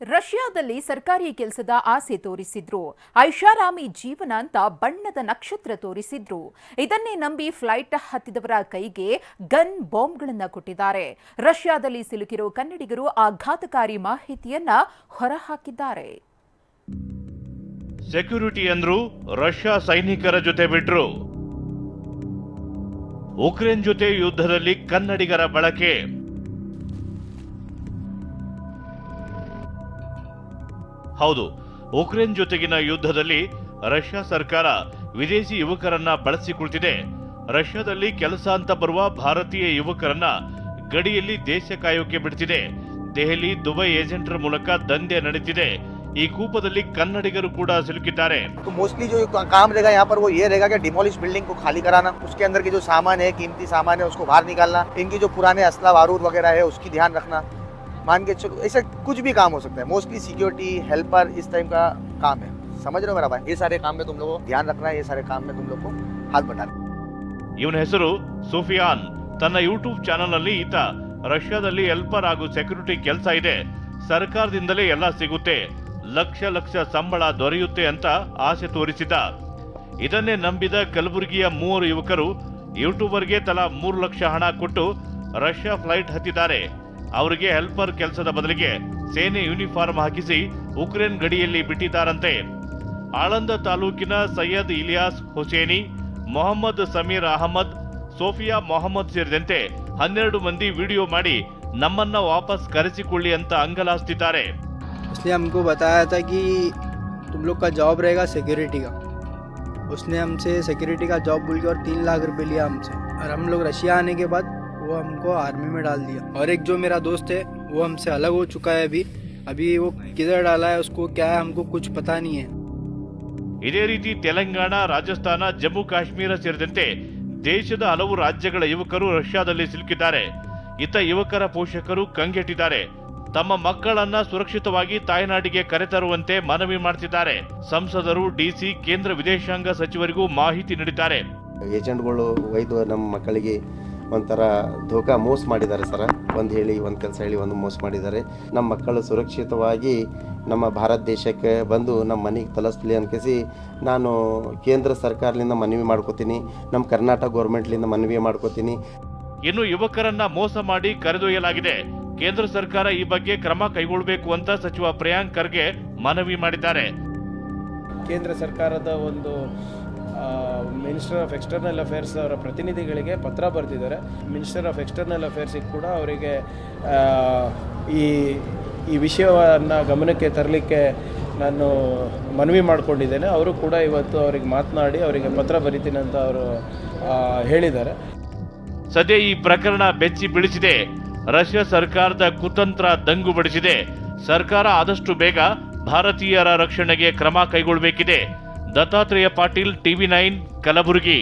ರಷ್ಯಾದಲ್ಲಿ ಸರ್ಕಾರಿ ಕೆಲಸದ ಆಸೆ ತೋರಿಸಿದ್ರು. ಐಷಾರಾಮಿ ಜೀವನ ಅಂತ ಬಣ್ಣದ ನಕ್ಷತ್ರ ತೋರಿಸಿದ್ರು. ಇದನ್ನೇ ನಂಬಿ ಫ್ಲೈಟ್ ಹತ್ತಿದವರ ಕೈಗೆ ಗನ್ ಬಾಂಬ್ಗಳನ್ನ ಕೊಟ್ಟಿದ್ದಾರೆ. ರಷ್ಯಾದಲ್ಲಿ ಸಿಲುಕಿರೋ ಕನ್ನಡಿಗರು ಆಘಾತಕಾರಿ ಮಾಹಿತಿಯನ್ನ ಹೊರಹಾಕಿದ್ದಾರೆ. ಸೆಕ್ಯೂರಿಟಿ ಅಂದ್ರು ರಷ್ಯಾ ಸೈನಿಕರ ಜೊತೆ ಬಿಟ್ರು. ಉಕ್ರೇನ್ ಜೊತೆ ಯುದ್ಧದಲ್ಲಿ ಕನ್ನಡಿಗರ ಬಳಕೆ. ಹೌದು, ಉಕ್ರೇನ್ ಜೊತೆಗಿನ ಯುದ್ಧದಲ್ಲಿ ರಷ್ಯಾ ಸರ್ಕಾರ ವಿದೇಶಿ ಯುವಕರನ್ನ ಬಳಸಿಕೊಳ್ತಿದೆ. ರಷ್ಯಾದಲ್ಲಿ ಕೆಲಸ ಅಂತ ಬರುವ ಭಾರತೀಯ ಯುವಕರನ್ನ ಗಡಿಯಲ್ಲಿ ದೇಶ ಕಾಯೋಕೆ ಬಿಡ್ತಿದೆ. ದೆಹಲಿ, ದುಬೈ ಏಜೆಂಟರ ಮೂಲಕ ದಂಧೆ ನಡೀತಿದೆ. ಈ ಕೂಪದಲ್ಲಿ ಕನ್ನಡಿಗರು ಕೂಡ ಸಿಲುಕಿದ್ದಾರೆ. मोस्टली जो काम रहेगा यहाँ पर वो ये रहेगा कि डिमोलिश बिल्डिंग को खाली कराना, उसके अंदर की जो सामान है, कीमती सामान है, उसको बाहर निकालना, इनकी जो पुराने असला बारूद वगैरह है उसकी ध्यान रखना, मान के चलो ऐसा कुछ भी काम हो सकता है. मोस्टली सिक्योरिटी हेल्पर इस टाइम का काम है. समझ रहे हो मेरा भाई? ये सारे काम में तुम लोगों को ध्यान रखना है. ये सारे काम में तुम लोग को हाथ बटाना. ಇವನ ಹೆಸರು ಸುಫಿಯಾನ್. ತನ್ನ ಯೂಟ್ಯೂಬ್ ಚಾನೆಲ್ ನಲ್ಲಿ ಈತ ರಷ್ಯಾದಲ್ಲಿ ಹೆಲ್ಪರ್ ಹಾಗೂ ಸೆಕ್ಯೂರಿಟಿ ಕೆಲಸ ಇದೆ, ಸರ್ಕಾರದಿಂದಲೇ ಎಲ್ಲ ಸಿಗುತ್ತೆ, ಲಕ್ಷ ಲಕ್ಷ ಸಂಬಳ ದೊರೆಯುತ್ತೆ ಅಂತ ಆಸೆ ತೋರಿಸಿದ. ಇದನ್ನೇ ನಂಬಿದ ಕಲಬುರಗಿಯ 3 ಯುವಕರು ಯೂಟ್ಯೂಬರ್ಗೆ ತಲಾ 3 ಲಕ್ಷ ಹಣ ಕೊಟ್ಟು ರಷ್ಯಾ ಫ್ಲೈಟ್ ಹತ್ತಿದ್ದಾರೆ. ಅವರಿಗೆ ಹೆಲ್ಪರ್ ಕೆಲಸದ ಬದಲಿಗೆ ಸೇನೆ ಯೂನಿಫಾರ್ಮ್ ಹಾಕಿಸಿ ಉಕ್ರೇನ್ ಗಡಿಯಲ್ಲಿ ಬಿಟ್ಟಿದ್ದಾರಂತೆ. ಆಳಂದ ತಾಲೂಕಿನ ಸೈಯದ್ ಇಲಿಯಾಸ್ ಹುಸೇನಿ, ಮೊಹಮ್ಮದ್ ಸಮೀರ್ ಅಹಮದ್, ಸೋಫಿಯಾ ಮೊಹಮ್ಮದ್ ಸೇರಿದಂತೆ 12 ಮಂದಿ ವಿಡಿಯೋ ಮಾಡಿ ನಮ್ಮನ್ನ ವಾಪಸ್ ಕರೆಸಿಕೊಳ್ಳಿ ಅಂತ ಅಂಗಲಾಸ್ತಿದ್ದಾರೆ. उसने हमको बताया था कि तुम लोग का जॉब रहेगा सिक्योरिटी का. उसने हमसे सिक्योरिटी का जॉब बोल के और 3 लाख रुपए लिया हमसे. और हम लोग रशिया आने के बाद वो हमको आर्मी में डाल दिया. और एक जो मेरा दोस्त है वो हमसे अलग हो चुका है. अभी वो किधर डाला है, उसको क्या है हमको कुछ पता नहीं है. ಇದೇ ರೀತಿ ತೆಲಂಗಾಣ, ರಾಜಸ್ಥಾನ, ಜಮ್ಮು ಕಾಶ್ಮೀರ ಸೇರಿದಂತೆ ದೇಶದ ಹಲವು ರಾಜ್ಯಗಳ ಯುವಕರು ರಷ್ಯಾದಲ್ಲಿ ಸಿಲುಕಿದ್ದಾರೆ. ಇತ್ತ ಯುವಕರ ಪೋಷಕರು ಕಂಗೆಟ್ಟಿದ್ದಾರೆ. ತಮ್ಮ ಮಕ್ಕಳನ್ನ ಸುರಕ್ಷಿತವಾಗಿ ತಾಯ್ನಾಡಿಗೆ ಕರೆತರುವಂತೆ ಮನವಿ ಮಾಡ್ತಿದ್ದಾರೆ. ಸಂಸದರು, ಡಿಸಿ, ಕೇಂದ್ರ ವಿದೇಶಾಂಗ ಸಚಿವರಿಗೂ ಮಾಹಿತಿ ನೀಡಿದ್ದಾರೆ. ಏಜೆಂಟ್ಗಳು ಒಯ್ದು ನಮ್ಮ ಮಕ್ಕಳಿಗೆ ಒಂಥರ ಧೋಕಾ ಮೋಸ ಮಾಡಿದ್ದಾರೆ ಸರ್. ಒಂದು ಹೇಳಿ ಒಂದು ಕೆಲಸ ಹೇಳಿ ಒಂದು ಮೋಸ ಮಾಡಿದ್ದಾರೆ. ನಮ್ಮ ಮಕ್ಕಳು ಸುರಕ್ಷಿತವಾಗಿ ನಮ್ಮ ಭಾರತ ದೇಶಕ್ಕೆ ಬಂದು ನಮ್ಮ ಮನೆಗೆ ತಲುಪಿಸಲಿ ಅನ್ಕೇಸಿ ನಾನು ಕೇಂದ್ರ ಸರ್ಕಾರದಿಂದ ಮನವಿ ಮಾಡ್ಕೋತೀನಿ, ನಮ್ಮ ಕರ್ನಾಟಕ ಗೌರ್ಮೆಂಟ್ಲಿಂದ ಮನವಿ ಮಾಡ್ಕೋತೀನಿ. ಇನ್ನು ಯುವಕರನ್ನ ಮೋಸ ಮಾಡಿ ಕರೆದೊಯ್ಯಲಾಗಿದೆ. ಕೇಂದ್ರ ಸರ್ಕಾರ ಈ ಬಗ್ಗೆ ಕ್ರಮ ಕೈಗೊಳ್ಳಬೇಕು ಅಂತ ಸಚಿವ ಪ್ರಿಯಾಂಕ್ ಖರ್ಗೆ ಮನವಿ ಮಾಡಿದ್ದಾರೆ. ಕೇಂದ್ರ ಸರ್ಕಾರದ ಒಂದು ಮಿನಿಸ್ಟರ್ ಆಫ್ ಎಕ್ಸ್ಟರ್ನಲ್ ಅಫೇರ್ಸ್ ಅವರ ಪ್ರತಿನಿಧಿಗಳಿಗೆ ಪತ್ರ ಬರೆದಿದ್ದಾರೆ. ಮಿನಿಸ್ಟರ್ ಆಫ್ ಎಕ್ಸ್ಟರ್ನಲ್ ಅಫೇರ್ಸಿಗೆ ಕೂಡ ಅವರಿಗೆ ಈ ವಿಷಯವನ್ನು ಗಮನಕ್ಕೆ ತರಲಿಕ್ಕೆ ನಾನು ಮನವಿ ಮಾಡಿಕೊಂಡಿದ್ದೇನೆ. ಅವರು ಕೂಡ ಇವತ್ತು ಅವರಿಗೆ ಮಾತನಾಡಿ ಅವರಿಗೆ ಪತ್ರ ಬರೀತೀನಿ ಅಂತ ಅವರು ಹೇಳಿದ್ದಾರೆ. ಸದ್ಯ ಈ ಪ್ರಕರಣ ಬೆಚ್ಚಿ ಬೀಳಿಸಿದೆ. ರಷ್ಯಾ ಸರ್ಕಾರದ ಕುತಂತ್ರ ದಂಗು ಬಡಿಸಿದೆ. ಸರ್ಕಾರ ಆದಷ್ಟು ಬೇಗ ಭಾರತೀಯರ ರಕ್ಷಣೆಗೆ ಕ್ರಮ ಕೈಗೊಳ್ಳಬೇಕಿದೆ. ದತ್ತಾತ್ರೇಯ ಪಾಟೀಲ್, TV9, ಕಲಬುರಗಿ.